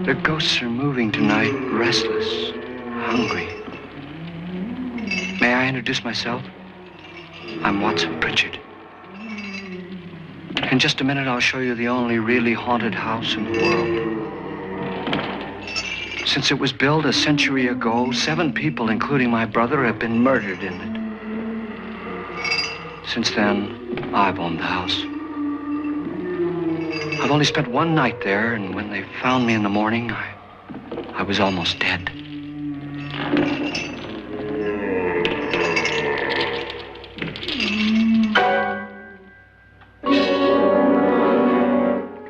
Their ghosts are moving tonight, restless, hungry. May I introduce myself? I'm Watson Pritchard. In just a minute, I'll show you the only really haunted house in the world. Since it was built a century ago, 7 people, including my brother, have been murdered in it. Since then, I've owned the house. I've only spent one night there, and when they found me in the morning, I was almost dead.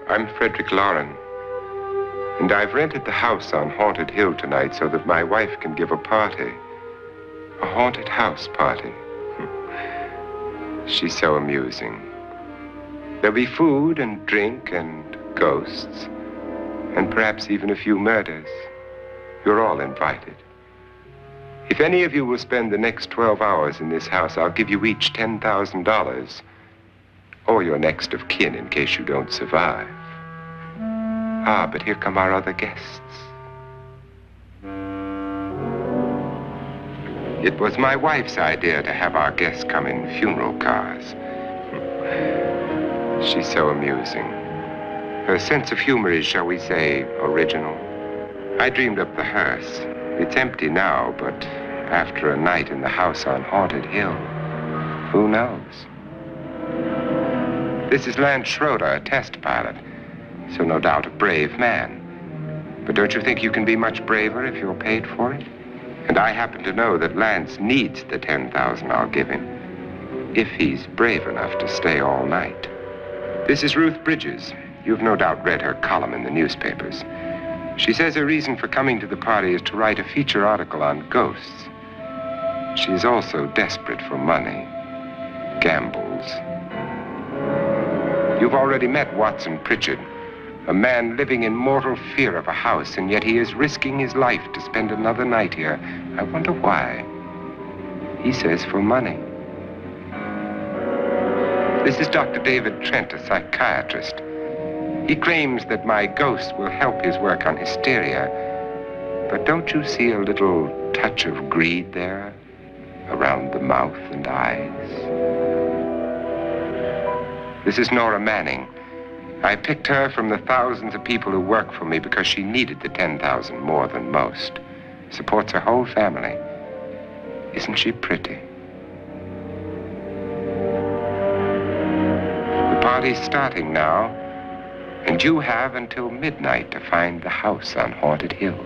I'm Frederick Lauren, and I've rented the house on Haunted Hill tonight so that my wife can give a party. A haunted house party. She's so amusing. There'll be food and drink and ghosts, and perhaps even a few murders. You're all invited. If any of you will spend the next 12 hours in this house, I'll give you each $10,000, or your next of kin in case you don't survive. Ah, but here come our other guests. It was my wife's idea to have our guests come in funeral cars. She's so amusing. Her sense of humor is, shall we say, original. I dreamed up the hearse. It's empty now, but after a night in the house on Haunted Hill, who knows? This is Lance Schroeder, a test pilot, so no doubt a brave man. But don't you think you can be much braver if you're paid for it? And I happen to know that Lance needs the $10,000 I'll give him, if he's brave enough to stay all night. This is Ruth Bridges. You've no doubt read her column in the newspapers. She says her reason for coming to the party is to write a feature article on ghosts. She's also desperate for money, gambles. You've already met Watson Pritchard, a man living in mortal fear of a house, and yet he is risking his life to spend another night here. I wonder why. He says for money. This is Dr. David Trent, a psychiatrist. He claims that my ghost will help his work on hysteria. But don't you see a little touch of greed there, around the mouth and eyes? This is Nora Manning. I picked her from the thousands of people who work for me because she needed the $10,000 more than most. Supports her whole family. Isn't she pretty? The party's starting now, and you have until midnight to find the house on Haunted Hill.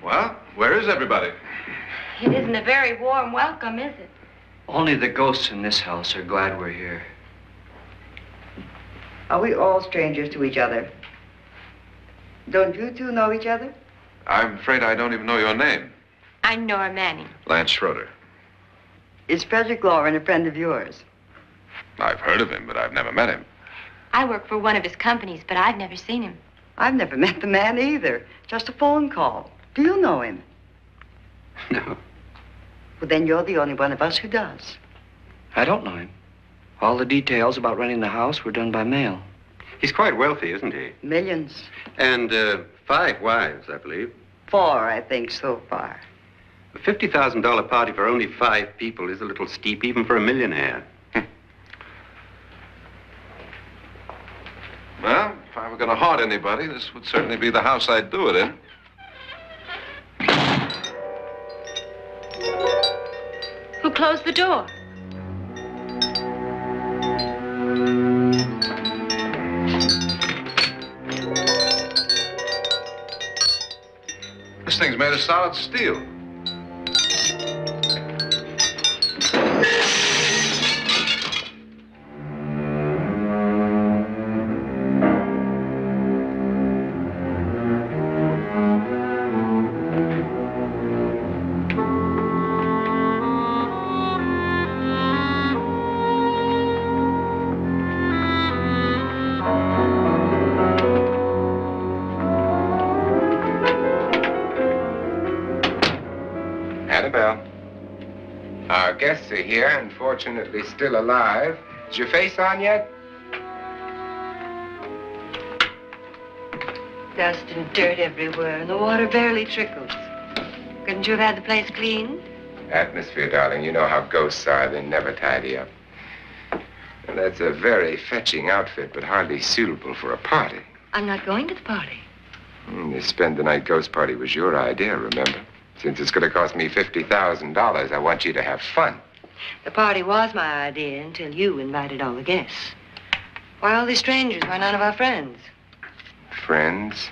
Well, where is everybody? It isn't a very warm welcome, is it? Only the ghosts in this house are glad we're here. Are we all strangers to each other? Don't you two know each other? I'm afraid I don't even know your name. I'm Nora Manning. Lance Schroeder. Is Frederick Lauren a friend of yours? I've heard of him, but I've never met him. I work for one of his companies, but I've never seen him. I've never met the man either. Just a phone call. Do you know him? No, Well, then you're the only one of us who does. I don't know him. All the details about renting the house were done by mail. He's quite wealthy, isn't he? Millions. And 5 wives, I believe. 4, I think, so far. A $50,000 party for only 5 people is a little steep, even for a millionaire. Well, if I were going to haunt anybody, this would certainly be the house I'd do it in. Who closed the door? This thing's made of solid steel. Annabelle, our guests are here, unfortunately still alive. Is your face on yet? Dust and dirt everywhere, and the water barely trickles. Couldn't you have had the place cleaned? Atmosphere, darling. You know how ghosts are. They never tidy up. And that's a very fetching outfit, but hardly suitable for a party. I'm not going to the party. The spend-the-night ghost party was your idea, remember? Since it's going to cost me $50,000, I want you to have fun. The party was my idea until you invited all the guests. Why all these strangers? Why none of our friends? Friends?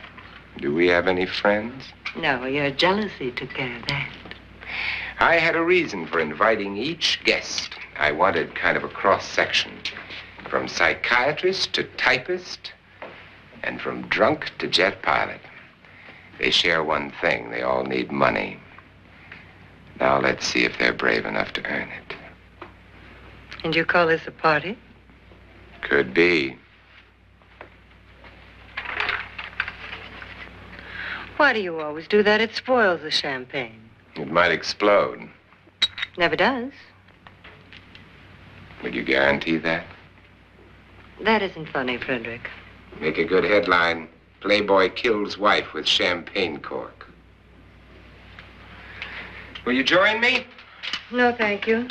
Do we have any friends? No, your jealousy took care of that. I had a reason for inviting each guest. I wanted kind of a cross-section. From psychiatrist to typist, and from drunk to jet pilot. They share one thing. They all need money. Now let's see if they're brave enough to earn it. And you call this a party? Could be. Why do you always do that? It spoils the champagne. It might explode. Never does. Would you guarantee that? That isn't funny, Frederick. Make a good headline. Playboy kills wife with champagne cork. Will you join me? No, thank you.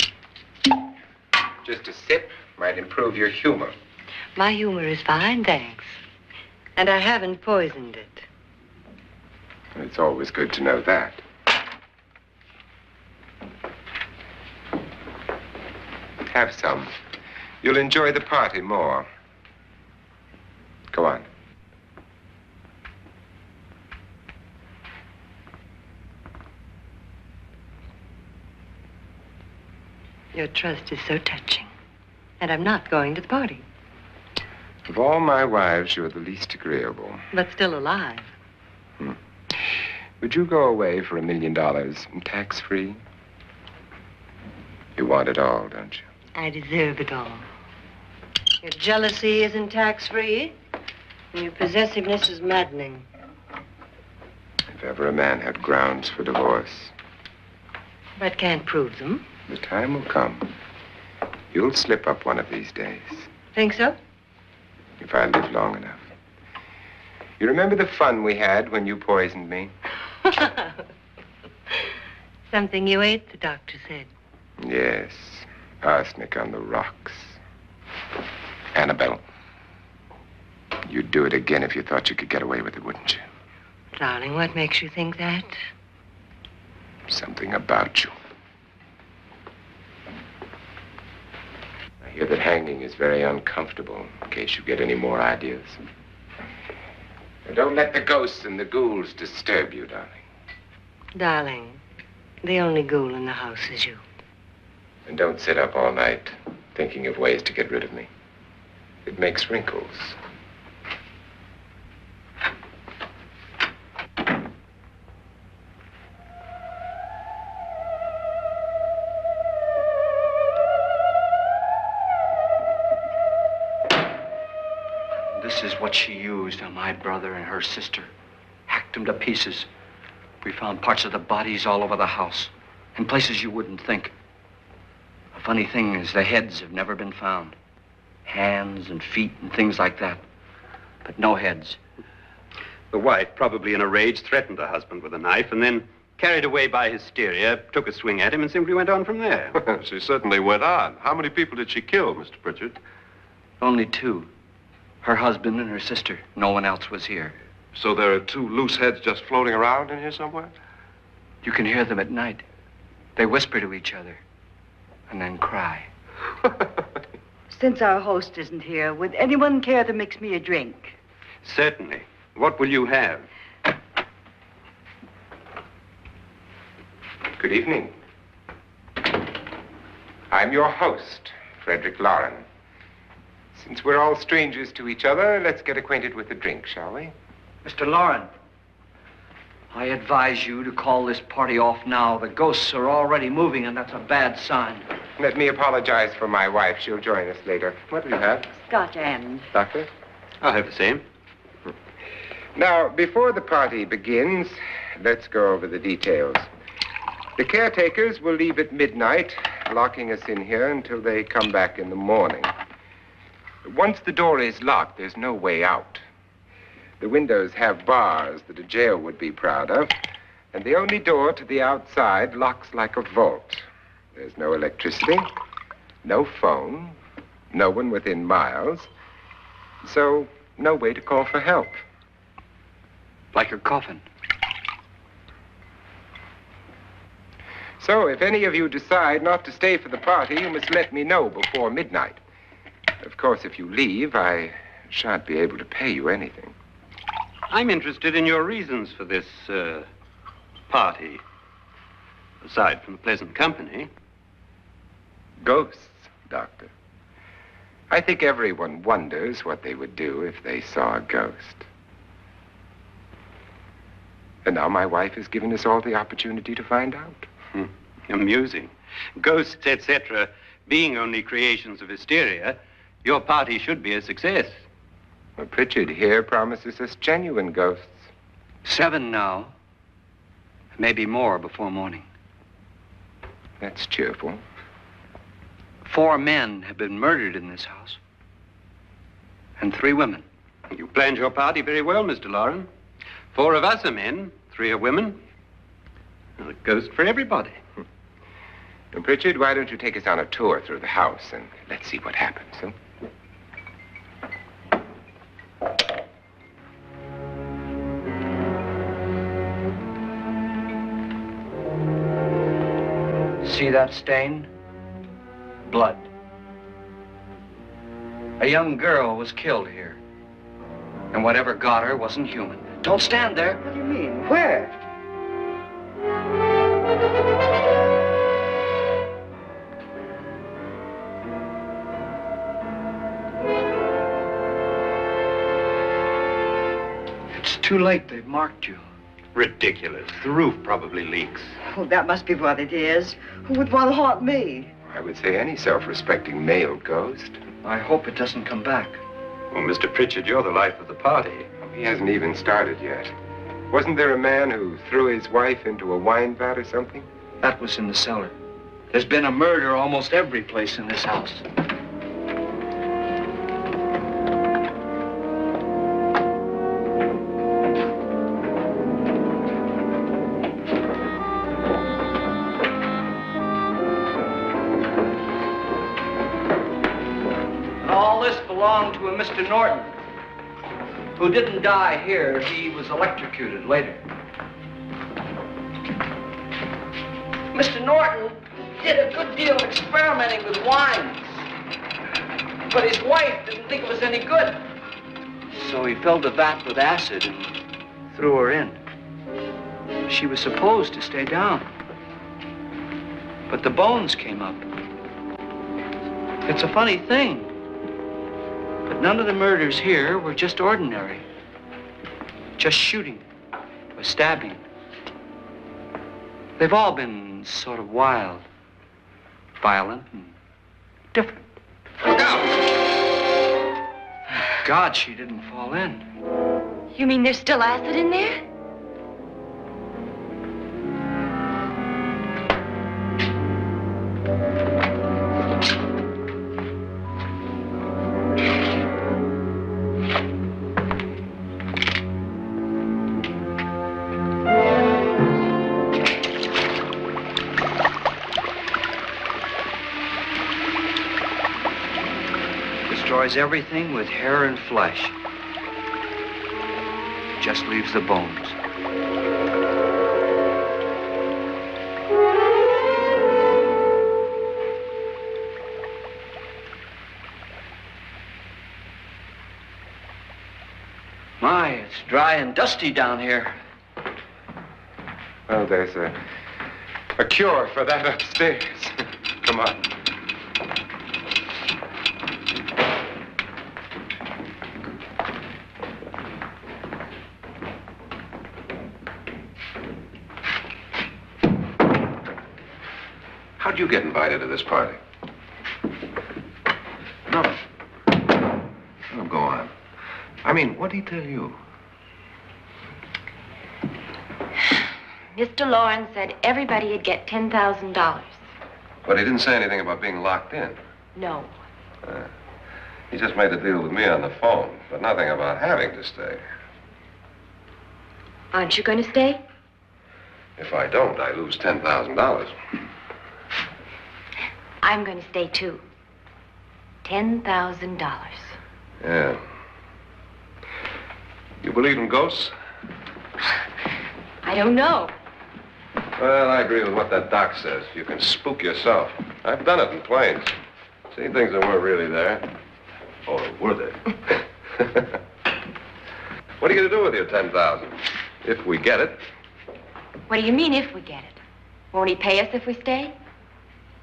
Just a sip might improve your humor. My humor is fine, thanks. And I haven't poisoned it. It's always good to know that. Have some. You'll enjoy the party more. Go on. Your trust is so touching. And I'm not going to the party. Of all my wives, you're the least agreeable. But still alive. Would you go away for $1 million and tax-free? You want it all, don't you? I deserve it all. Your jealousy isn't tax-free, and your possessiveness is maddening. If ever a man had grounds for divorce, But can't prove them. the time will come. You'll slip up one of these days, Think so? if I live long enough. You remember the fun we had when you poisoned me? Something you ate, the doctor said. Yes, arsenic on the rocks. Annabelle, you'd do it again if you thought you could get away with it, wouldn't you? Darling, what makes you think that? Something about you. I hear that hanging is very uncomfortable, in case you get any more ideas. Now, don't let the ghosts and the ghouls disturb you, darling. Darling, the only ghoul in the house is you. And don't sit up all night thinking of ways to get rid of me. It makes wrinkles. This is what she used on my brother and her sister. Hacked them to pieces. We found parts of the bodies all over the house, in places you wouldn't think. The funny thing is the heads have never been found. Hands and feet and things like that. But no heads. The wife, probably in a rage, threatened the husband with a knife and then, carried away by hysteria, took a swing at him and simply went on from there. She certainly went on. How many people did she kill, Mr. Pritchard? Only two. Her husband and her sister. No one else was here. So there are two loose heads just floating around in here somewhere? You can hear them at night. They whisper to each other and then cry. Since our host isn't here, would anyone care to mix me a drink? Certainly. What will you have? Good evening. I'm your host, Frederick Lauren. Since we're all strangers to each other, let's get acquainted with a drink, shall we? Mr. Lauren, I advise you to call this party off now. The ghosts are already moving, and that's a bad sign. Let me apologize for my wife. She'll join us later. What do you have? Scotch and. Doctor? I'll have the same. Now, before the party begins, let's go over the details. The caretakers will leave at midnight, locking us in here until they come back in the morning. Once the door is locked, there's no way out. The windows have bars that a jail would be proud of, and the only door to the outside locks like a vault. There's no electricity, no phone, no one within miles, so no way to call for help. Like a coffin. So if any of you decide not to stay for the party, you must let me know before midnight. Of course, if you leave, I shan't be able to pay you anything. I'm interested in your reasons for this, party. Aside from the pleasant company. Ghosts, Doctor. I think everyone wonders what they would do if they saw a ghost. And now my wife has given us all the opportunity to find out. Amusing. Ghosts, etc., being only creations of hysteria, your party should be a success. Well, Pritchard here promises us genuine ghosts. 7 now. Maybe more before morning. That's cheerful. 4 men have been murdered in this house. And 3 women. You planned your party very well, Mr. Lauren. 4 of us are men, 3 are women. Well, a ghost for everybody. And Pritchard, why don't you take us on a tour through the house and let's see what happens, huh? See that stain? Blood. A young girl was killed here. And whatever got her wasn't human. Don't stand there. What do you mean? Where? It's too late. They've marked you. Ridiculous. The roof probably leaks. Oh, that must be what it is. Who would want to haunt me? I would say any self-respecting male ghost. I hope it doesn't come back. Well, Mr. Pritchard, you're the life of the party. He hasn't even started yet. Wasn't there a man who threw his wife into a wine vat or something? That was in the cellar. There's been a murder almost every place in this house. And all this belonged to a Mr. Norton, who didn't die here. He was electrocuted later. Mr. Norton did a good deal of experimenting with wines, but his wife didn't think it was any good. So he filled the vat with acid and threw her in. She was supposed to stay down. But the bones came up. It's a funny thing, but none of the murders here were just ordinary. Just shooting or stabbing. They've all been sort of wild, violent, and different. Look out! Thank God she didn't fall in. You mean there's still acid in there? Destroys everything with hair and flesh. Just leaves the bones. My, it's dry and dusty down here. Well, there's a cure for that upstairs. Come on. How'd you get invited to this party? No. Oh, go on. I mean, what'd he tell you? Mr. Lawrence said everybody'd get $10,000. But he didn't say anything about being locked in. No. He just made a deal with me on the phone, but nothing about having to stay. Aren't you going to stay? If I don't, I lose $10,000. I'm going to stay, too. $10,000. Yeah. You believe in ghosts? I don't know. Well, I agree with what that doc says. You can spook yourself. I've done it in planes. Seen things that weren't really there. Or were they? What are you going to do with your $10,000? If we get it. What do you mean, if we get it? Won't he pay us if we stay?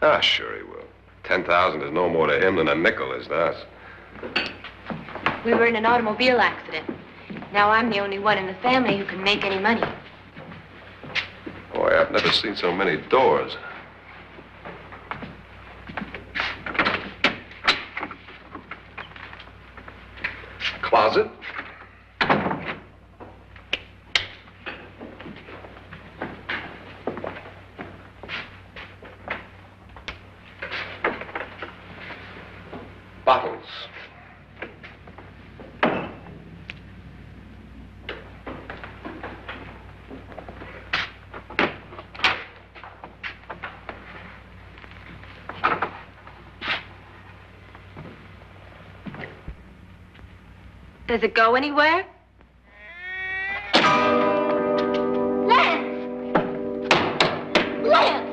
Ah, sure he will. 10,000 is no more to him than a nickel is to us. We were in an automobile accident. Now I'm the only one in the family who can make any money. Boy, I've never seen so many doors. Closet. Bottles. Does it go anywhere? Lance! Lance!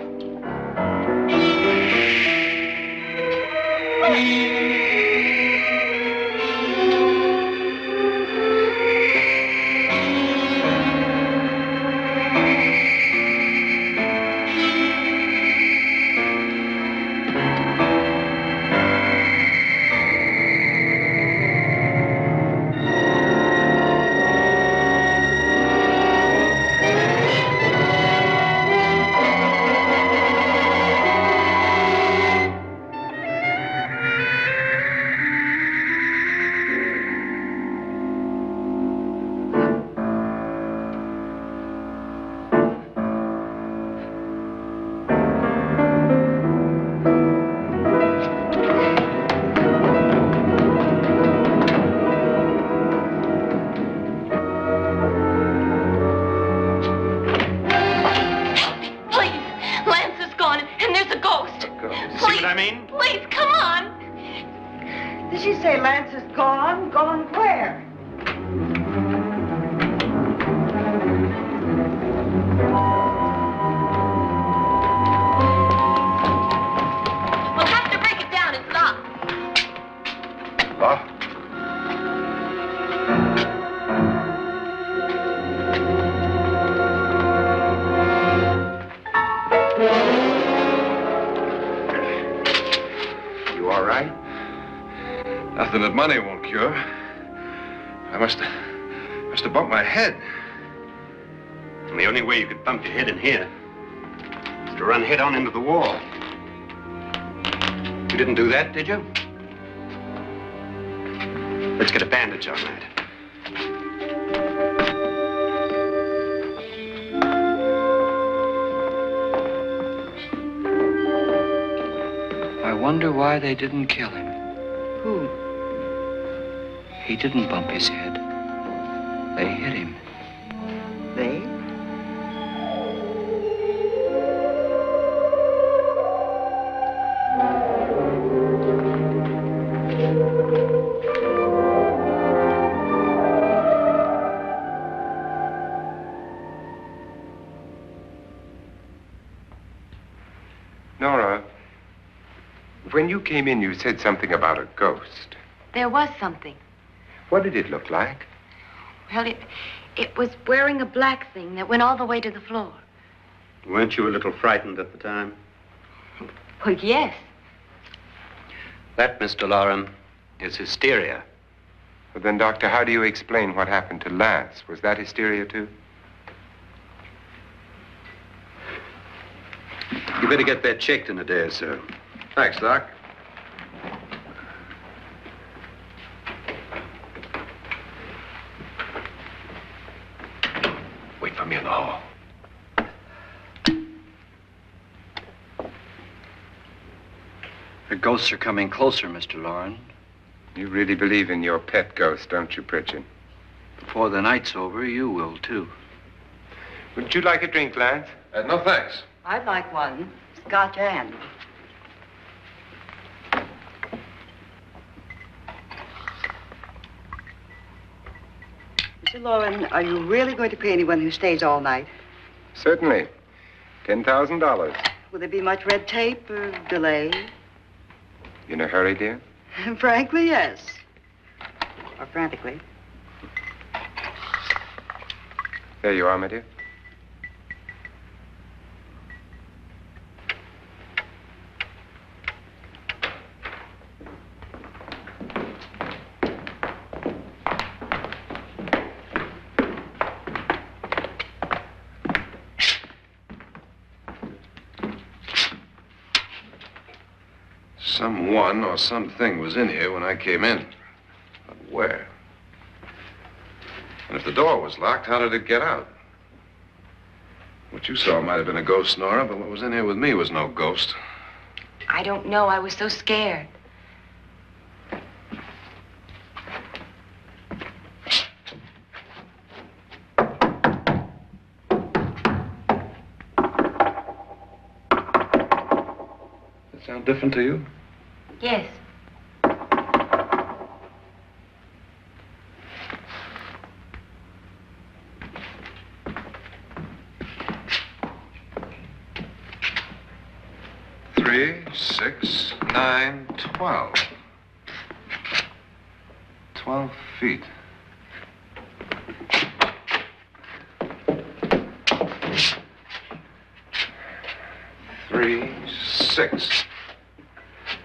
Did she say Lance is gone? Gone where? We'll have to break it down. It's locked. Locked? Nothing that money won't cure. I must have bumped my head. And the only way you could bump your head in here is to run head on into the wall. You didn't do that, did you? Let's get a bandage on that. I wonder why they didn't kill him. Who? He didn't bump his head. They hit him. They? Nora, when you came in, you said something about a ghost. There was something. What did it look like? Well, it was wearing a black thing that went all the way to the floor. Weren't you a little frightened at the time? Well, yes. That, Mr. Loren, is hysteria. Well, then, Doctor, how do you explain what happened to Lance? Was that hysteria, too? You better get that checked in a day or so. Thanks, Doc. Wait for me in the hall. The ghosts are coming closer, Mr. Loren. You really believe in your pet ghost, don't you, Pritchard? Before the night's over, you will, too. Would you like a drink, Lance? No, thanks. I'd like one. Scotch and. Mr. Loren, are you really going to pay anyone who stays all night? Certainly. $10,000. Will there be much red tape or delay? In a hurry, dear? Frankly, yes. Or frantically. There you are, my dear. Someone or something was in here when I came in. But where? And if the door was locked, how did it get out? What you saw might have been a ghost, Nora, but what was in here with me was no ghost. I don't know. I was so scared. Does it sound different to you? Yes. Three, 6, 9, 12. 12 feet. Three, 6.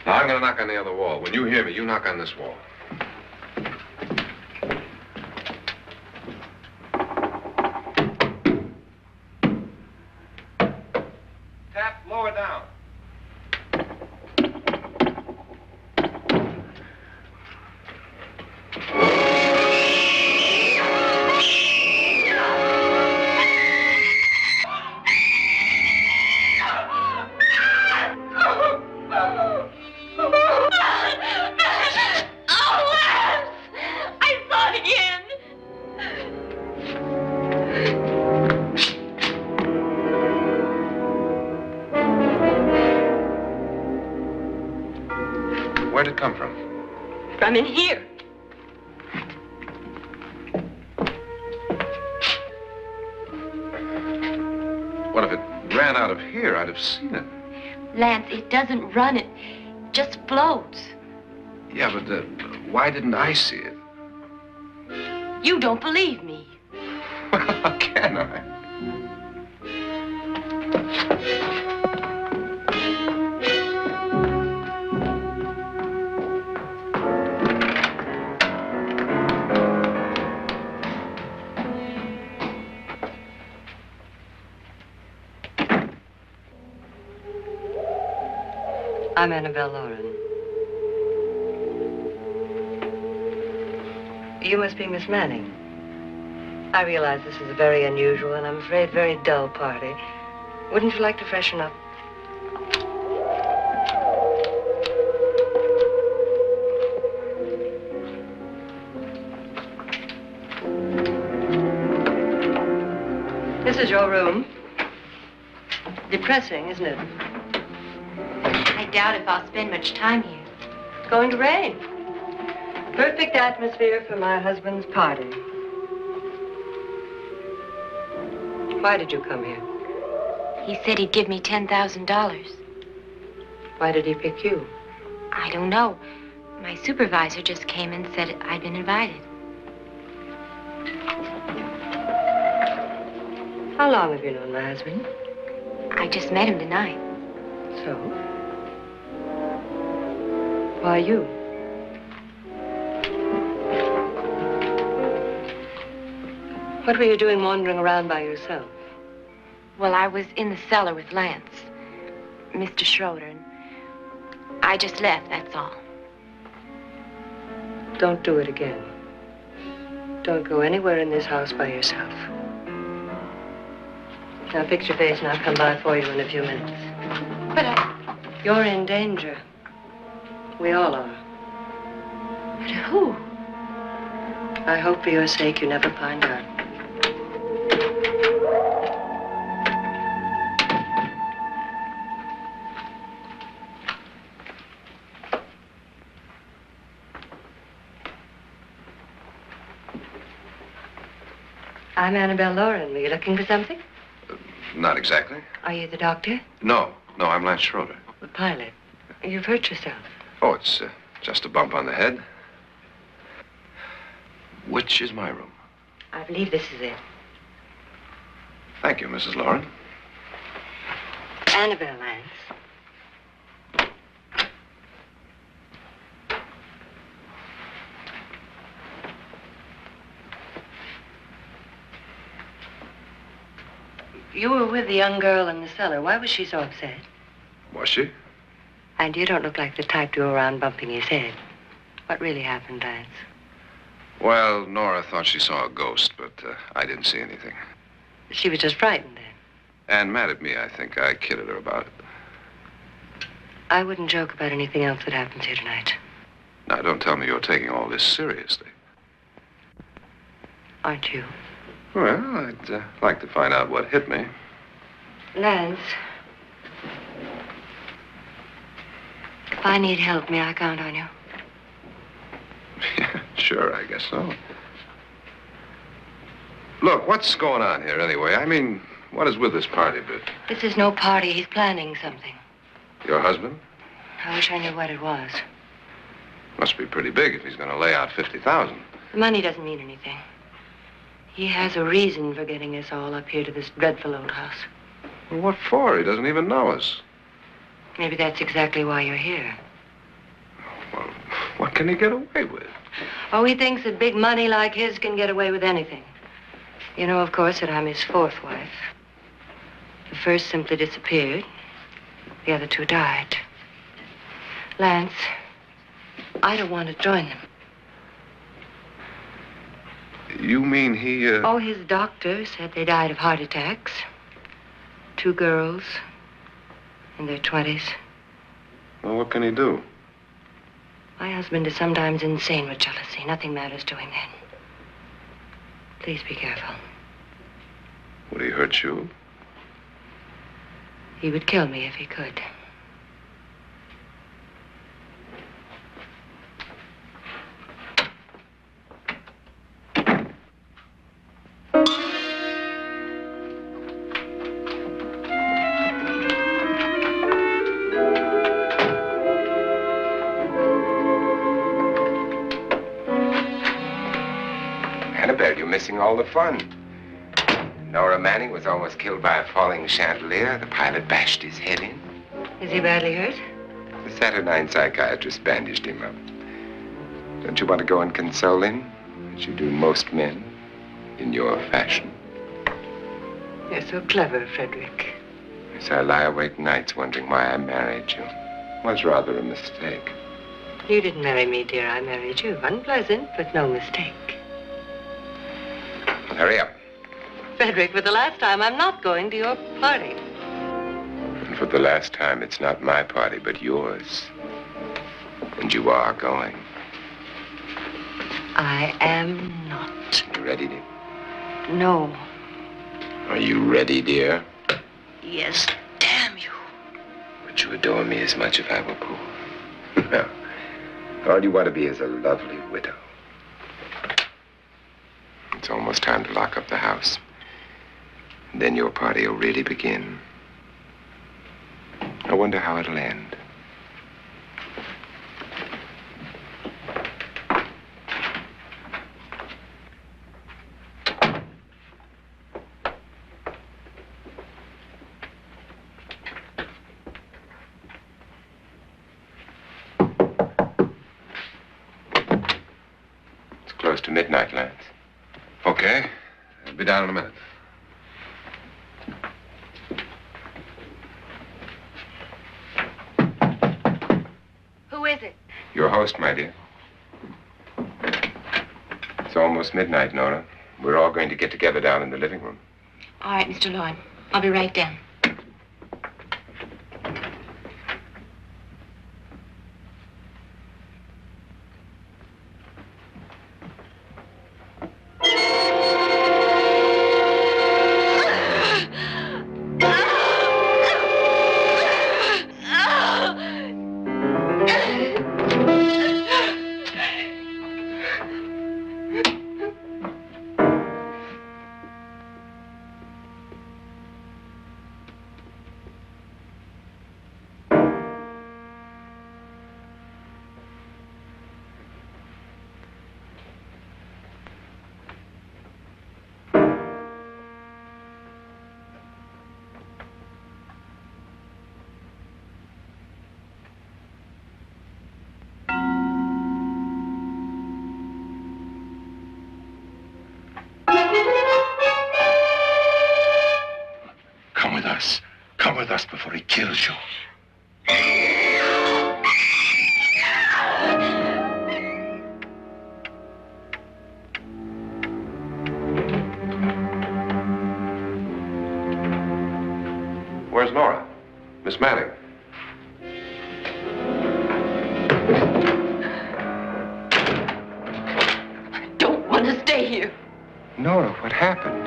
Now, I'm going to knock on the other wall. When you hear me, you knock on this wall. Tap lower down. Where'd it come from? From in here. What if it ran out of here? I'd have seen it. Lance, it doesn't run. It just floats. Yeah, but why didn't I see it? You don't believe me. Well, how can I? I'm Annabelle Lauren. You must be Miss Manning. I realize this is a very unusual and I'm afraid very dull party. Wouldn't you like to freshen up? This is your room. Depressing, isn't it? I doubt if I'll spend much time here. It's going to rain. Perfect atmosphere for my husband's party. Why did you come here? He said he'd give me $10,000. Why did he pick you? I don't know. My supervisor just came and said I'd been invited. How long have you known my husband? I just met him tonight. So? Why you? What were you doing wandering around by yourself? Well, I was in the cellar with Lance, Mr. Schroeder, and I just left, that's all. Don't do it again. Don't go anywhere in this house by yourself. Now fix your face and I'll come by for you in a few minutes. But You're in danger. We all are. but who? I hope for your sake you never find out. I'm Annabelle Lauren. Were you looking for something? Not exactly. Are you the doctor? No, I'm Lance Schroeder. The pilot. You've hurt yourself. Oh, it's just a bump on the head. Which is my room? I believe this is it. Thank you, Mrs. Lauren. Annabelle, Lance. You were with the young girl in the cellar. Why was she so upset? Was she? And you don't look like the type to go around bumping his head. What really happened, Lance? Well, Nora thought she saw a ghost, but I didn't see anything. She was just frightened then. And mad at me, I think. I kidded her about it. I wouldn't joke about anything else that happens here tonight. Now, don't tell me you're taking all this seriously. Aren't you? Well, I'd like to find out what hit me. Lance. If I need help, may I count on you? Yeah, sure, I guess so. Look, what's going on here anyway? I mean, what is with this party bit? This is no party. He's planning something. Your husband? I wish I knew what it was. Must be pretty big if he's going to lay out 50,000. The money doesn't mean anything. He has a reason for getting us all up here to this dreadful old house. Well, what for? He doesn't even know us. Maybe that's exactly why you're here. Well, what can he get away with? Oh, he thinks that big money like his can get away with anything. You know, of course, that I'm his fourth wife. The first simply disappeared. The other two died. Lance, I don't want to join them. You mean he, Oh, his doctor said they died of heart attacks. 2 girls in their 20s. Well, what can he do? My husband is sometimes insane with jealousy. Nothing matters to him then. Please be careful. Would he hurt you? He would kill me if he could. Annabelle, you're missing all the fun. Nora Manning was almost killed by a falling chandelier. The pilot bashed his head in. Is he badly hurt? The Saturnine psychiatrist bandaged him up. Don't you want to go and console him, as you do most men, in your fashion? You're so clever, Frederick. So I lie awake nights wondering why I married you. was rather a mistake. You didn't marry me, dear. I married you. Unpleasant, but no mistake. Hurry up. Frederick, for the last time, I'm not going to your party. And for the last time, it's not my party, but yours. And you are going. I am not. You ready, dear? No. Are you ready, dear? Yes, damn you. Would you adore me as much if I were poor? No. All you want to be is a lovely widow. It's almost time to lock up the house. And then your party will really begin. I wonder how it'll end. It's close to midnight, Lance. Okay. I'll be down in a minute. Who is it? Your host, my dear. It's almost midnight, Nora. We're all going to get together down in the living room. All right, Mr. Lloyd. I'll be right down. Come with us before he kills you. Where's Nora? Miss Manning. I don't want to stay here. Nora, what happened?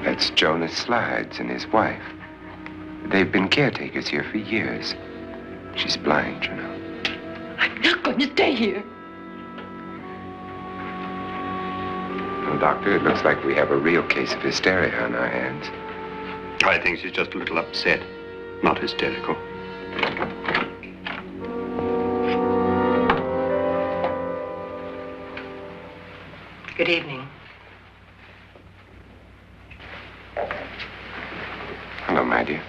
That's Jonas Slides and his wife. They've been caretakers here for years. She's blind, you know. I'm not going to stay here. Well, Doctor, it looks like we have a real case of hysteria on our hands. I think she's just a little upset, not hysterical. Good evening. Hello, my dear.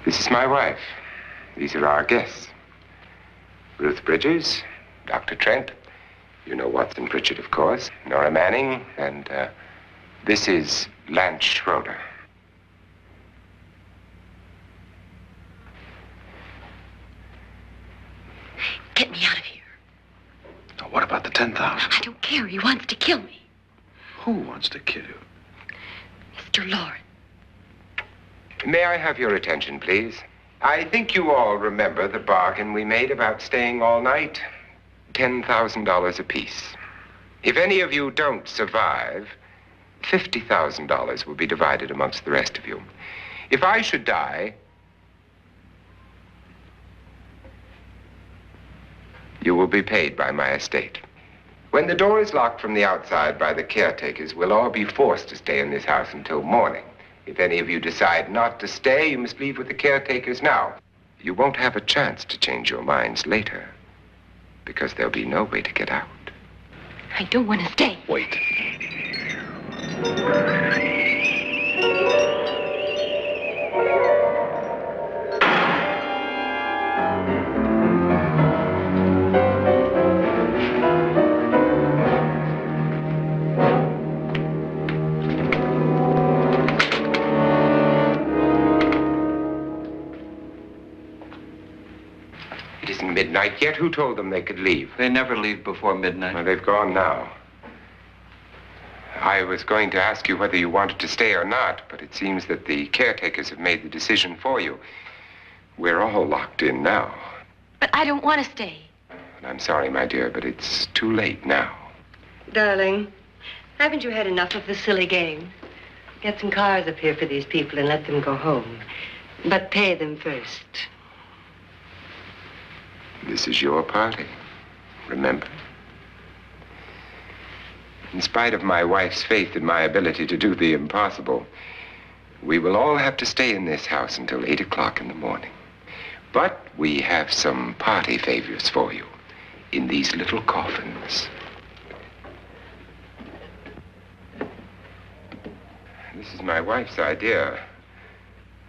This is my wife. These are our guests. Ruth Bridges, Dr. Trent. You know Watson Pritchard, of course. Nora Manning, and this is Lance Schroeder. Get me out of here. Now, what about the 10,000? I don't care. He wants to kill me. Who wants to kill you? Mr. Lawrence. May I have your attention, please? I think you all remember the bargain we made about staying all night. $10,000 apiece. If any of you don't survive, $50,000 will be divided amongst the rest of you. If I should die, you will be paid by my estate. When the door is locked from the outside by the caretakers, we'll all be forced to stay in this house until morning. If any of you decide not to stay, you must leave with the caretakers now. You won't have a chance to change your minds later, because there'll be no way to get out. I don't want to stay. Wait. It isn't midnight yet. Who told them they could leave? They never leave before midnight. Well, they've gone now. I was going to ask you whether you wanted to stay or not, but it seems that the caretakers have made the decision for you. We're all locked in now. But I don't want to stay. And I'm sorry, my dear, but it's too late now. Darling, haven't you had enough of the silly game? Get some cars up here for these people and let them go home. But pay them first. This is your party, remember? In spite of my wife's faith in my ability to do the impossible, we will all have to stay in this house until 8 o'clock in the morning. But we have some party favors for you in these little coffins. This is my wife's idea.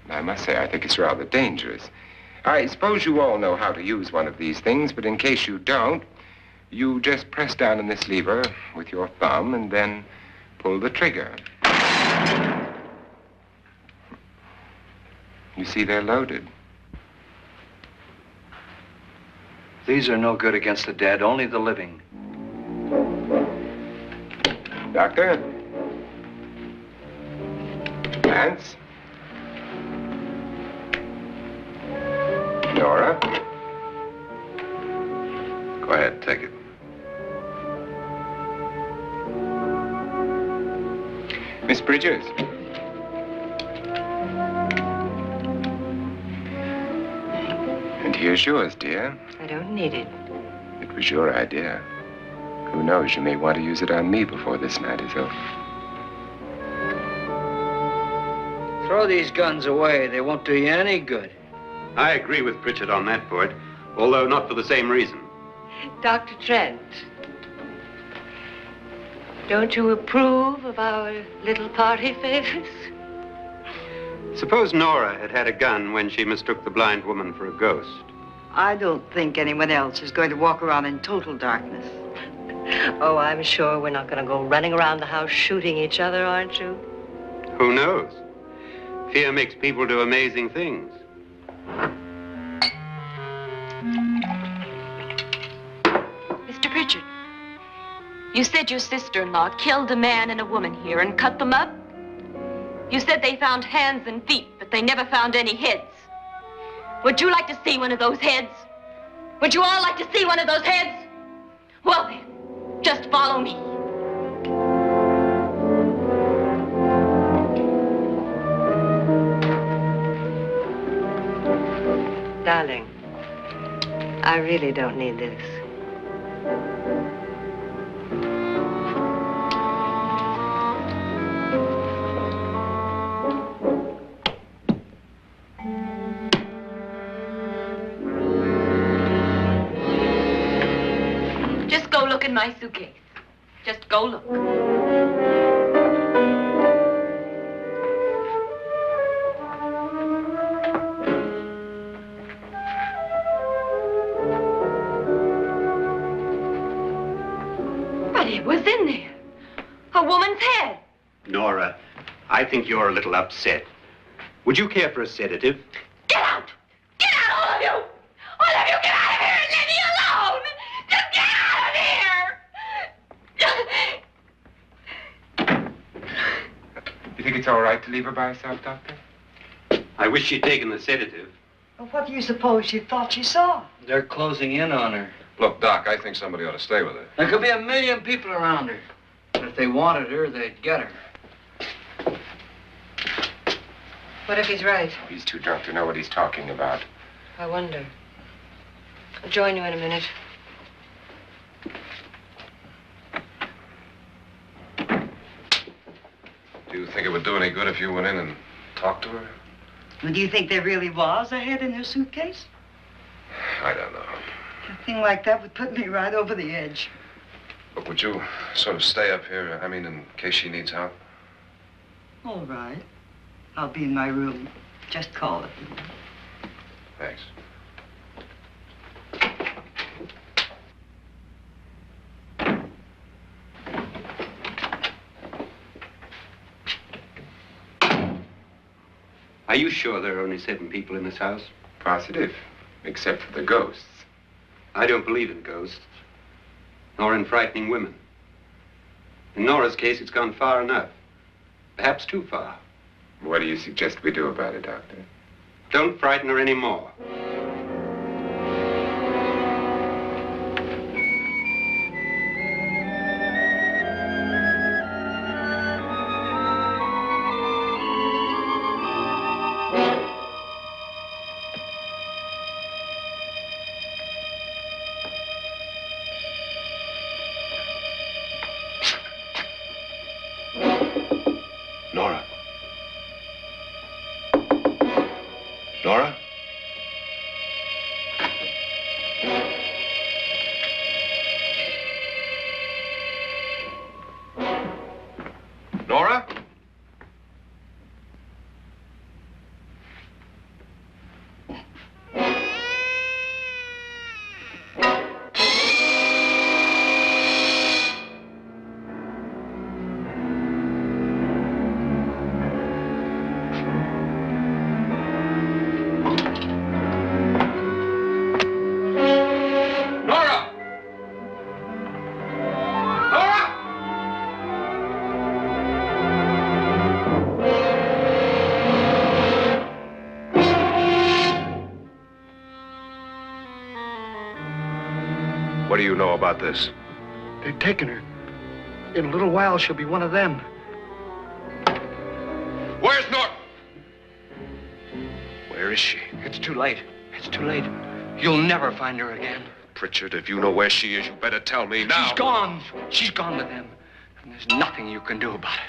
And I must say, I think it's rather dangerous. I suppose you all know how to use one of these things, but in case you don't, you just press down on this lever with your thumb and then pull the trigger. You see, they're loaded. These are no good against the dead, only the living. Doctor? Lance? Nora? Go ahead, take it. Miss Bridges? And here's yours, dear. I don't need it. It was your idea. Who knows, you may want to use it on me before this night is over. Throw these guns away. They won't do you any good. I agree with Pritchard on that point, although not for the same reason. Dr. Trent, don't you approve of our little party favors? Suppose Nora had had a gun when she mistook the blind woman for a ghost. I don't think anyone else is going to walk around in total darkness. Oh, I'm sure we're not going to go running around the house shooting each other, aren't you? Who knows? Fear makes people do amazing things. Mr. Pritchard, you said your sister-in-law killed a man and a woman here and cut them up? You said they found hands and feet, but they never found any heads. Would you like to see one of those heads? Would you all like to see one of those heads? Well then, just follow me. Darling, I really don't need this. Just go look in my suitcase. Just go look. But it was in there. A woman's head. Nora, I think you're a little upset. Would you care for a sedative? Get out! Get out, all of you! All of you, get out of here and leave me alone! Just get out of here! You think it's all right to leave her by herself, Doctor? I wish she'd taken the sedative. Well, what do you suppose she thought she saw? They're closing in on her. Look, Doc, I think somebody ought to stay with her. There could be 1 million people around her. But if they wanted her, they'd get her. What if he's right? He's too drunk to know what he's talking about. I wonder. I'll join you in a minute. Do you think it would do any good if you went in and talked to her? Well, do you think there really was a head in her suitcase? I don't know. A thing like that would put me right over the edge. But would you sort of stay up here, I mean, in case she needs help? All right. I'll be in my room. Just call it. Thanks. Are you sure there are only 7 people in this house? Positive, except for the ghosts. I don't believe in ghosts, nor in frightening women. In Nora's case, it's gone far enough. Perhaps too far. What do you suggest we do about it, Doctor? Don't frighten her anymore. Nora? Nora? Nora? Nora! Nora! What do you know about this? They've taken her. In a little while, she'll be one of them. Where's Nora? Where is she? It's too late. It's too late. You'll never find her again. Pritchard, if you know where she is, you better tell me now. She's gone. She's gone with them. And there's nothing you can do about it.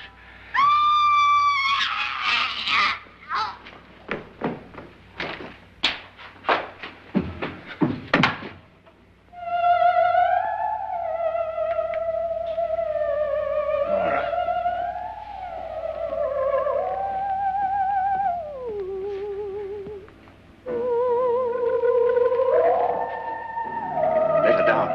Nora. Let her down.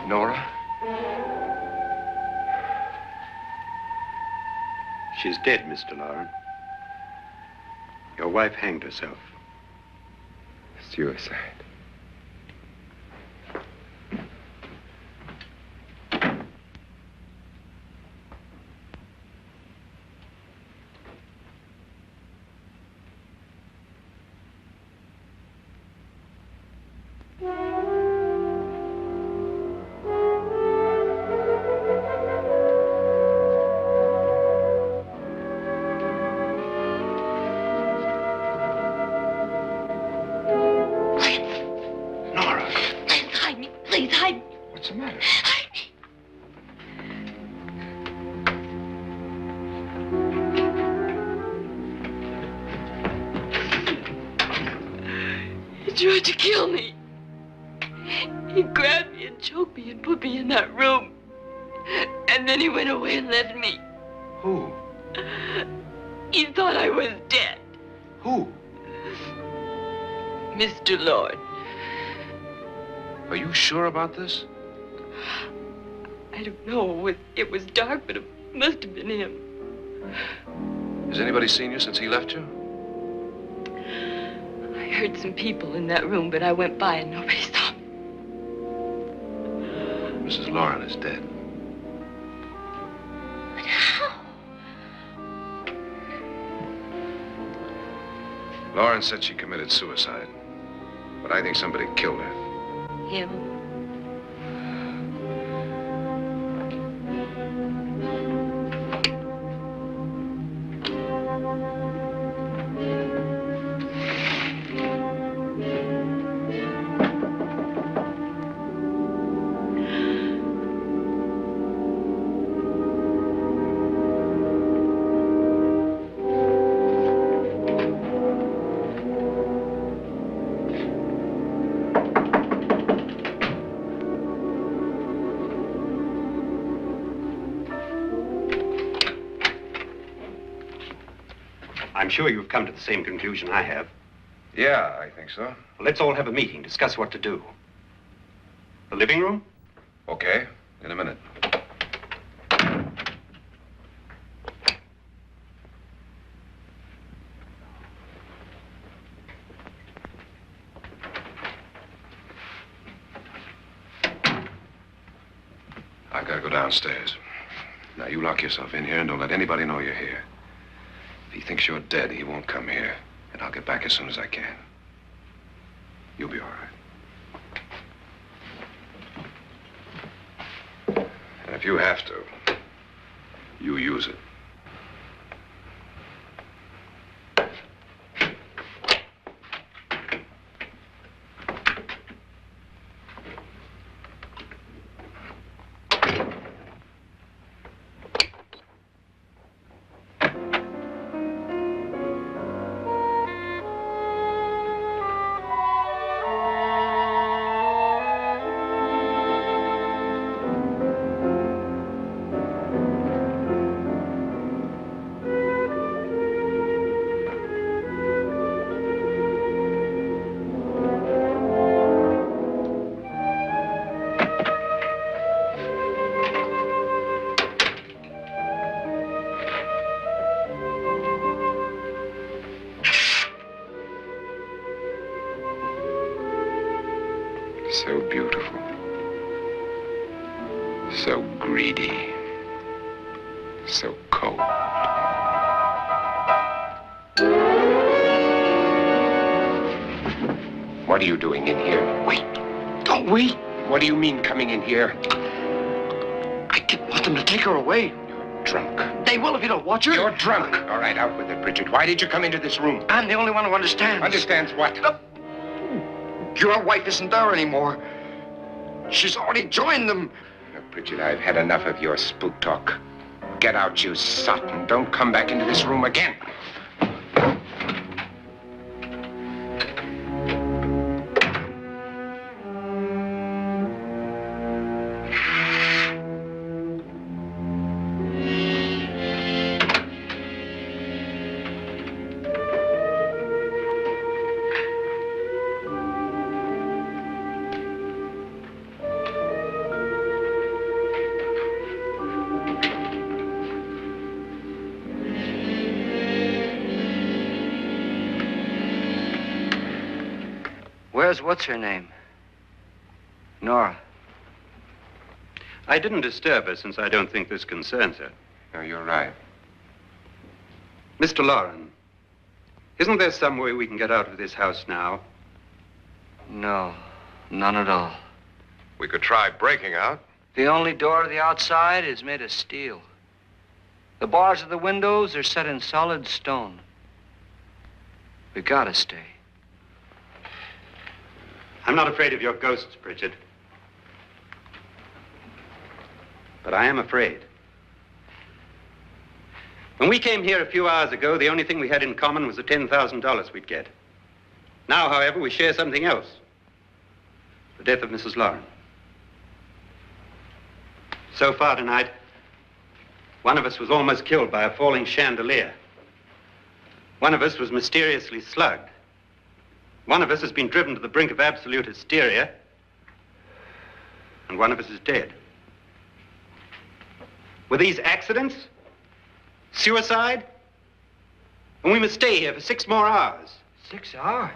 Nora? She's dead, Mr. Lauren. Your wife hanged herself. Suicide. Nora! Please hide me. Please hide me. What's the matter? Hide me. He tried to kill me. He grabbed me and choked me and put me in that room. And then he went away and left me. Who? He thought I was dead. Who? Mr. Lord. Are you sure about this? I don't know. It was dark, but it must have been him. Has anybody seen you since he left you? I heard some people in that room, but I went by and nobody saw me. Mrs. Lauren is dead. But how? Lauren said she committed suicide. But I think somebody killed her. Him. I'm sure you've come to the same conclusion I have. Yeah, I think so. Well, let's all have a meeting, discuss what to do. The living room? Okay, in a minute. I've got to go downstairs. Now, you lock yourself in here and don't let anybody know you're here. If he thinks you're dead, he won't come here. And I'll get back as soon as I can. You'll be all right. And if you have to, you use it. So beautiful. So greedy. So cold. What are you doing in here? Wait. Don't wait. What do you mean coming in here? I didn't want them to take her away. You're drunk. They will if you don't watch her. You're drunk. All right, out with it, Bridget. Why did you come into this room? I'm the only one who understands. Understands what? Your wife isn't there anymore. She's already joined them. Look, Bridget, I've had enough of your spook talk. Get out, you sot, and don't come back into this room again. Where's what's-her-name? Nora. I didn't disturb her since I don't think this concerns her. No, you're right. Mr. Loren, isn't there some way we can get out of this house now? No, none at all. We could try breaking out. The only door to the outside is made of steel. The bars of the windows are set in solid stone. We gotta stay. I'm not afraid of your ghosts, Bridget. But I am afraid. When we came here a few hours ago, the only thing we had in common was the $10,000 we'd get. Now, however, we share something else. The death of Mrs. Loren. So far tonight, one of us was almost killed by a falling chandelier. One of us was mysteriously slugged. One of us has been driven to the brink of absolute hysteria, and one of us is dead. Were these accidents? Suicide? And we must stay here for 6 more hours. 6 hours?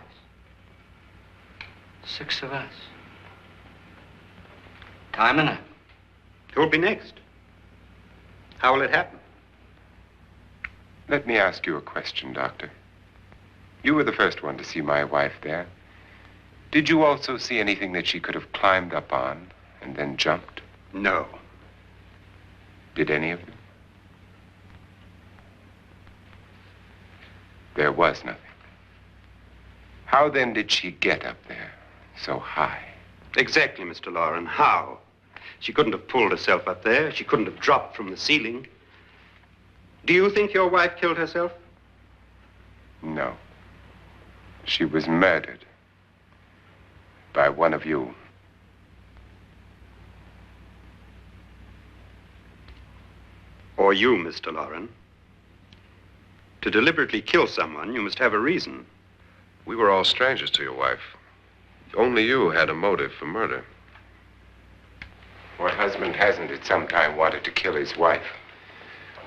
6 of us. Time enough. Who'll be next? How will it happen? Let me ask you a question, Doctor. You were the first one to see my wife there. Did you also see anything that she could have climbed up on and then jumped? No. Did any of you? There was nothing. How then did she get up there so high? Exactly, Mr. Loren. How? She couldn't have pulled herself up there. She couldn't have dropped from the ceiling. Do you think your wife killed herself? No. She was murdered by one of you. Or you, Mr. Loren. To deliberately kill someone, you must have a reason. We were all strangers to your wife. Only you had a motive for murder. What husband hasn't at some time wanted to kill his wife?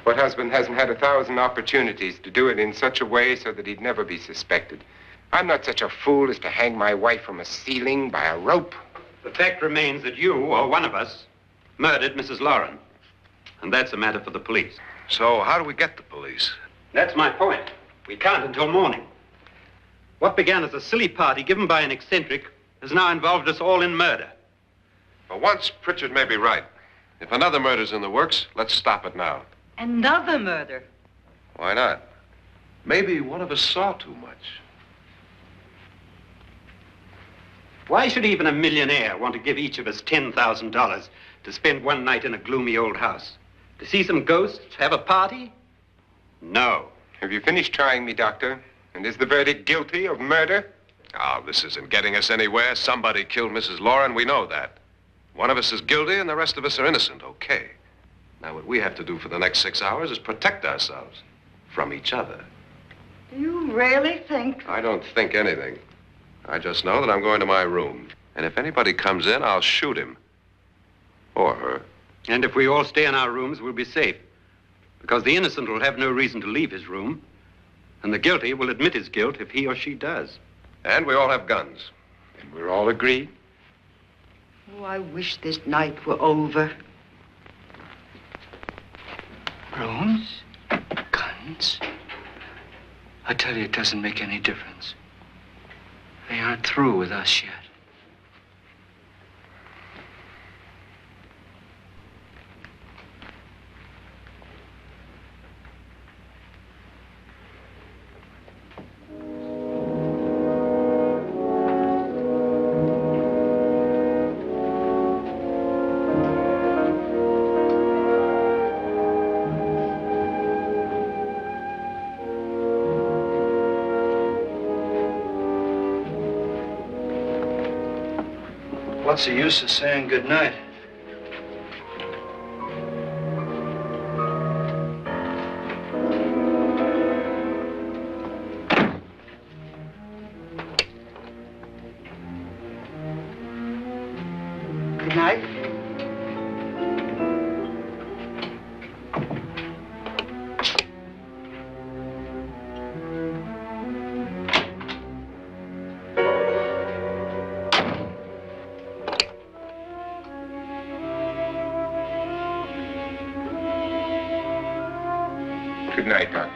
What husband hasn't had 1,000 opportunities to do it in such a way so that he'd never be suspected? I'm not such a fool as to hang my wife from a ceiling by a rope. The fact remains that you, or one of us, murdered Mrs. Lauren. And that's a matter for the police. So how do we get the police? That's my point. We can't until morning. What began as a silly party given by an eccentric has now involved us all in murder. For once, Pritchard may be right. If another murder's in the works, let's stop it now. Another murder. Why not? Maybe one of us saw too much. Why should even a millionaire want to give each of us $10,000 to spend one night in a gloomy old house? To see some ghosts, have a party? No. Have you finished trying me, Doctor? And is the verdict guilty of murder? Oh, this isn't getting us anywhere. Somebody killed Mrs. Lauren. We know that. One of us is guilty and the rest of us are innocent. Okay. Now, what we have to do for the next 6 hours is protect ourselves from each other. Do you really think? I don't think anything. I just know that I'm going to my room. And if anybody comes in, I'll shoot him. Or her. And if we all stay in our rooms, we'll be safe. Because the innocent will have no reason to leave his room. And the guilty will admit his guilt if he or she does. And we all have guns. And we're all agreed? Oh, I wish this night were over. Rooms? Guns? I tell you, it doesn't make any difference. They aren't through with us yet. What's the use of saying goodnight? Good night. Good night, Doctor.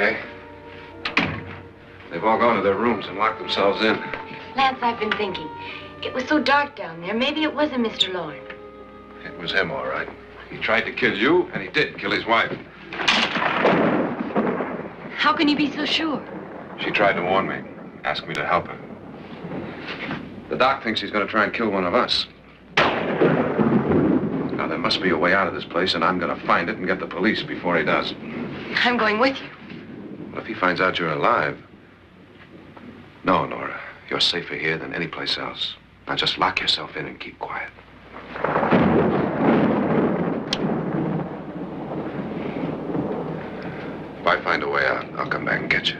okay. They've all gone to their rooms and locked themselves in. Lance, I've been thinking. It was so dark down there. Maybe it wasn't Mr. Lorne. It was him, all right. He tried to kill you, and he did kill his wife. How can you be so sure? She tried to warn me, ask me to help her. The doc thinks he's going to try and kill one of us. Now, there must be a way out of this place, and I'm going to find it and get the police before he does. I'm going with you. Well, if he finds out you're alive... No, Nora. You're safer here than any place else. Now, just lock yourself in and keep quiet. If I find a way out, I'll come back and get you.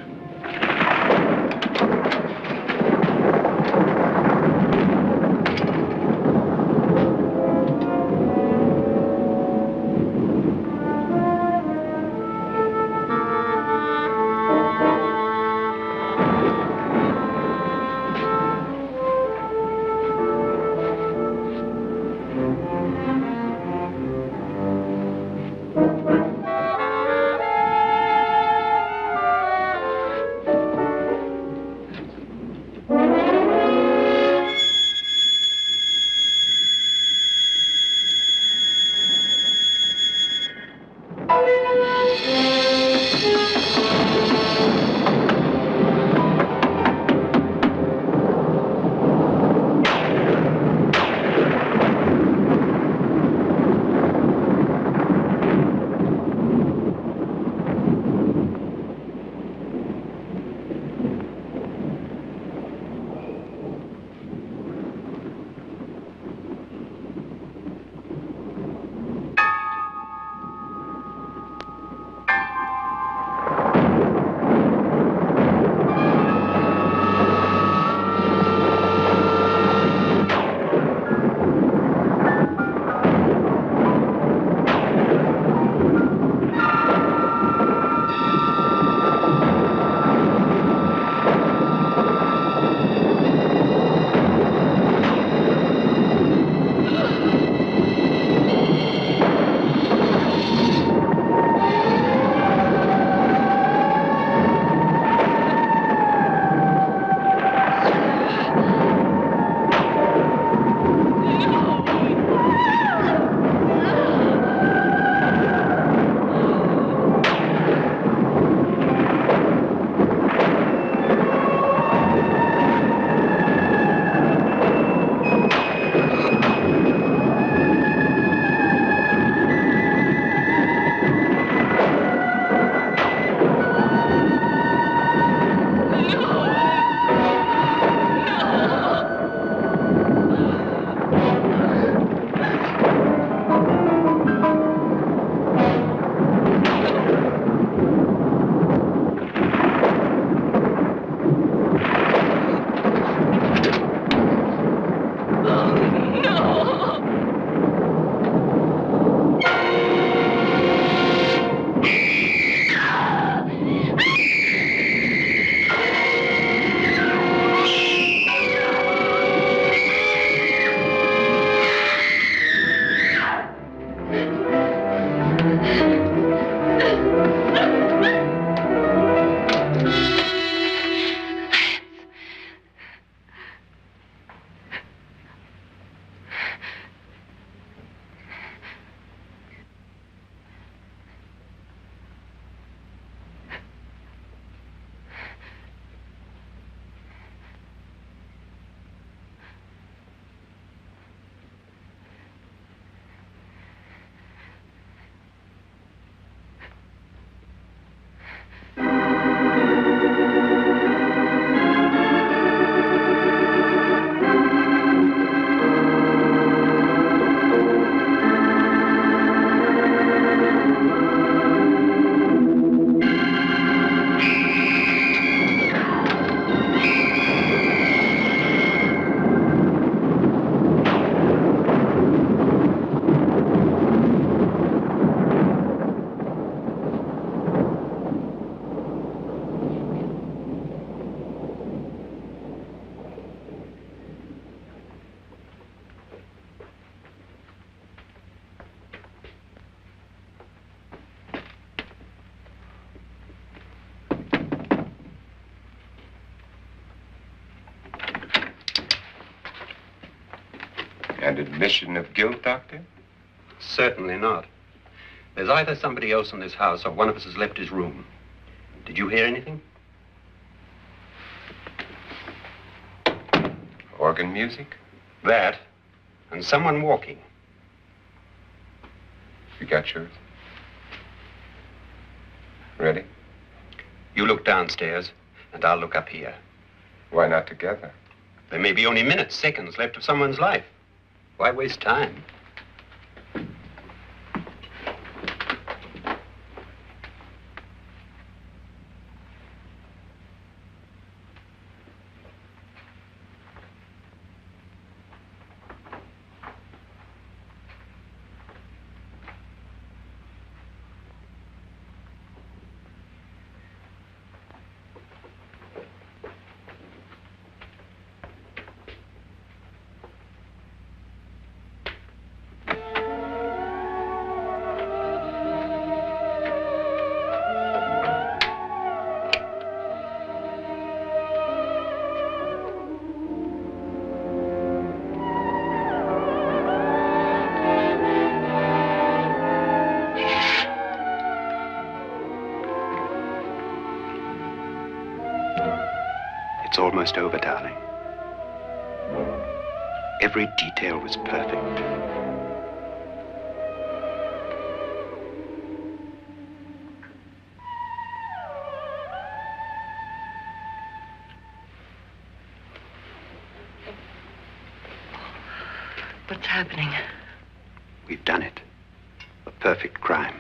And admission of guilt, Doctor? Certainly not. There's either somebody else in this house or one of us has left his room. Did you hear anything? Organ music? That, and someone walking. You got yours? Ready? You look downstairs, and I'll look up here. Why not together? There may be only minutes, seconds left of someone's life. Why waste time? It's almost over, darling. Every detail was perfect. What's happening? We've done it. A perfect crime.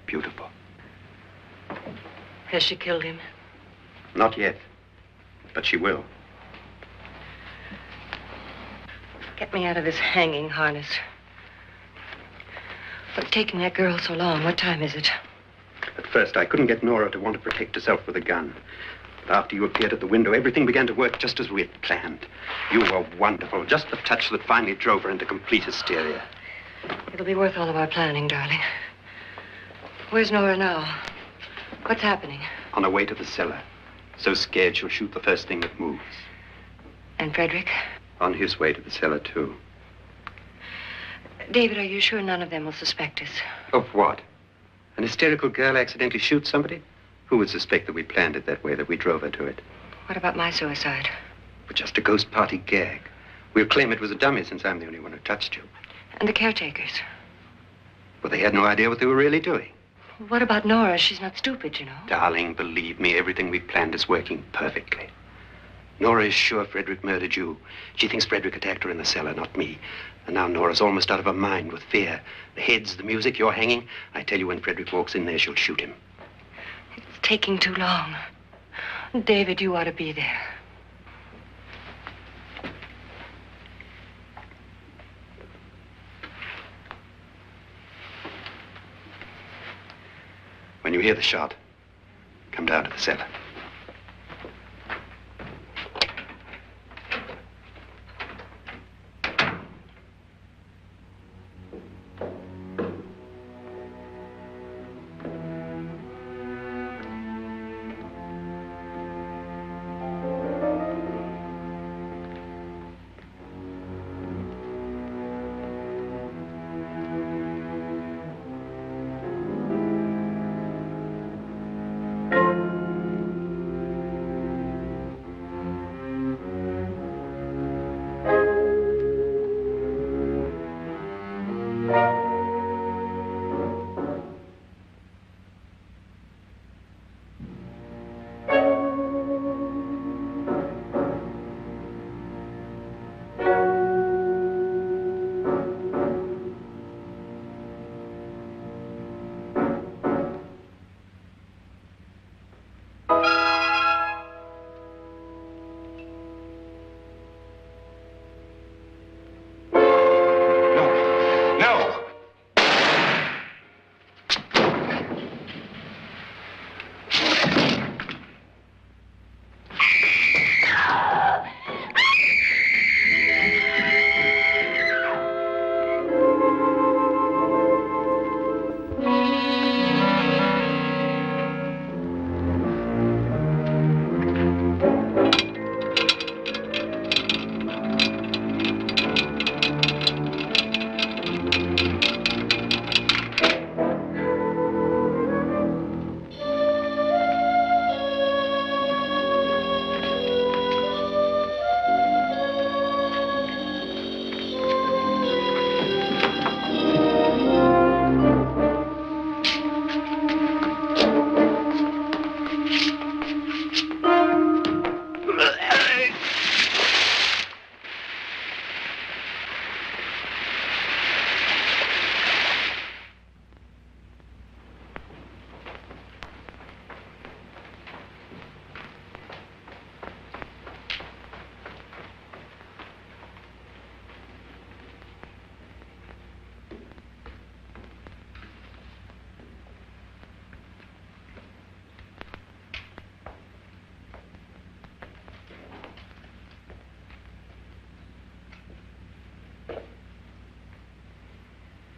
Beautiful. Has she killed him? Not yet, but she will. Get me out of this hanging harness. What's taking that girl so long? What time is it? At first, I couldn't get Nora to want to protect herself with a gun. But after you appeared at the window, everything began to work just as we had planned. You were wonderful. Just the touch that finally drove her into complete hysteria. It'll be worth all of our planning, darling. Where's Nora now? What's happening? On her way to the cellar. So scared she'll shoot the first thing that moves. And Frederick? On his way to the cellar, too. David, are you sure none of them will suspect us? Of what? An hysterical girl accidentally shoots somebody? Who would suspect that we planned it that way, that we drove her to it? What about my suicide? But just a ghost party gag. We'll claim it was a dummy since I'm the only one who touched you. And the caretakers? Well, they had no idea what they were really doing. What about Nora? She's not stupid, you know. Darling, believe me, everything we planned is working perfectly. Nora is sure Frederick murdered you. She thinks Frederick attacked her in the cellar, not me. And now Nora's almost out of her mind with fear. The heads, the music, you're hanging. I tell you, when Frederick walks in there, she'll shoot him. It's taking too long. David, you ought to be there. When you hear the shot, come down to the cellar.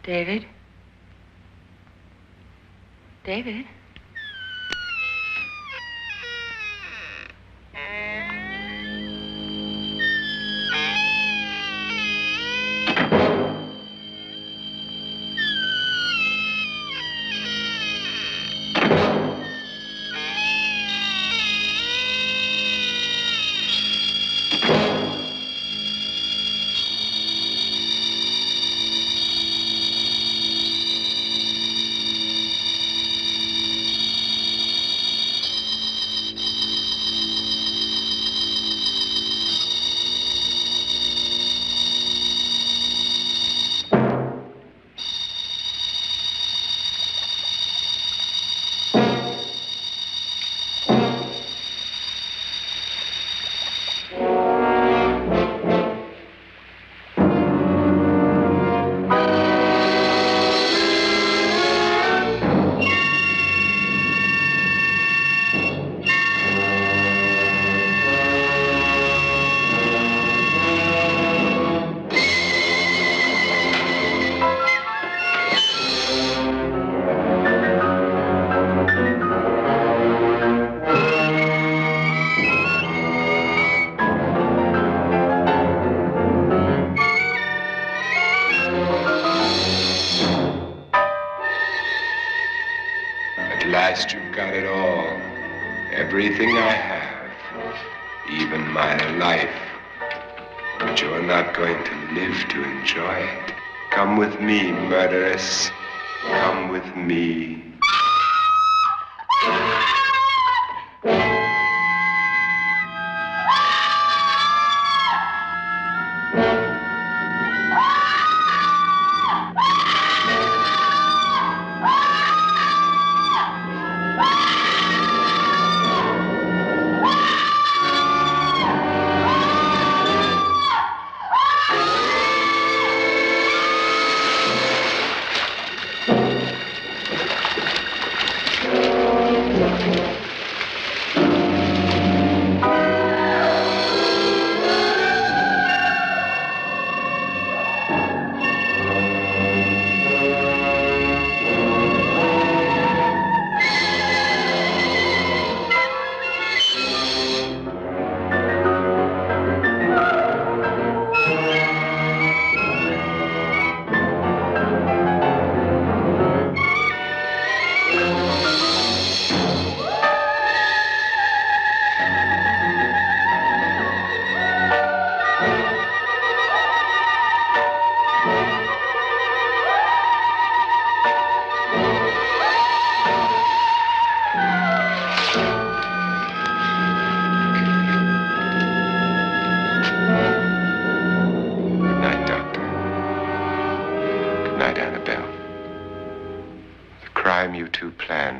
David? David? At last you've got it all. Everything I have. Even my life. But you're not going to live to enjoy it. Come with me, murderess. Come with me.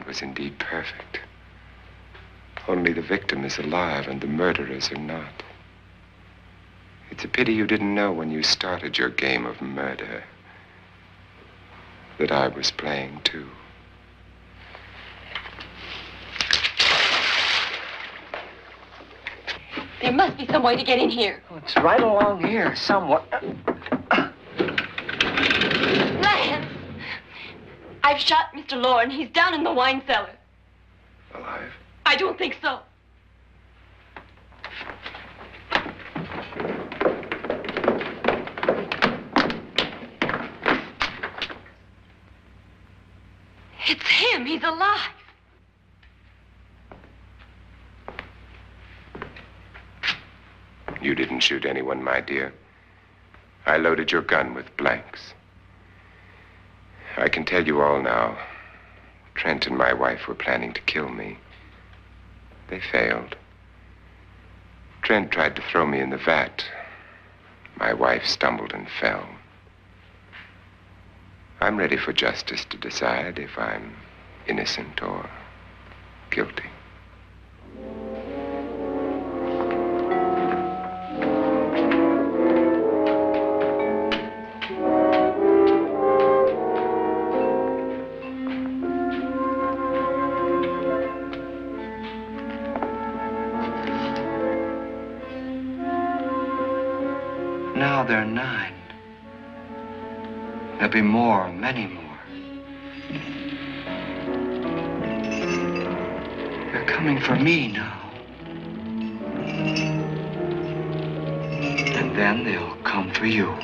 Was indeed perfect. Only the victim is alive and the murderers are not. It's a pity you didn't know when you started your game of murder that I was playing too. There must be some way to get in here. Oh, it's right along here, somewhat. Lance! I've shot Mr. Loren. He's down in the wine cellar. Alive? I don't think so. It's him. He's alive. You didn't shoot anyone, my dear. I loaded your gun with blanks. I can tell you all now. Trent and my wife were planning to kill me. They failed. Trent tried to throw me in the vat. My wife stumbled and fell. I'm ready for justice to decide if I'm innocent or guilty. Now they're 9. There'll be more, many more. They're coming for me now. And then they'll come for you.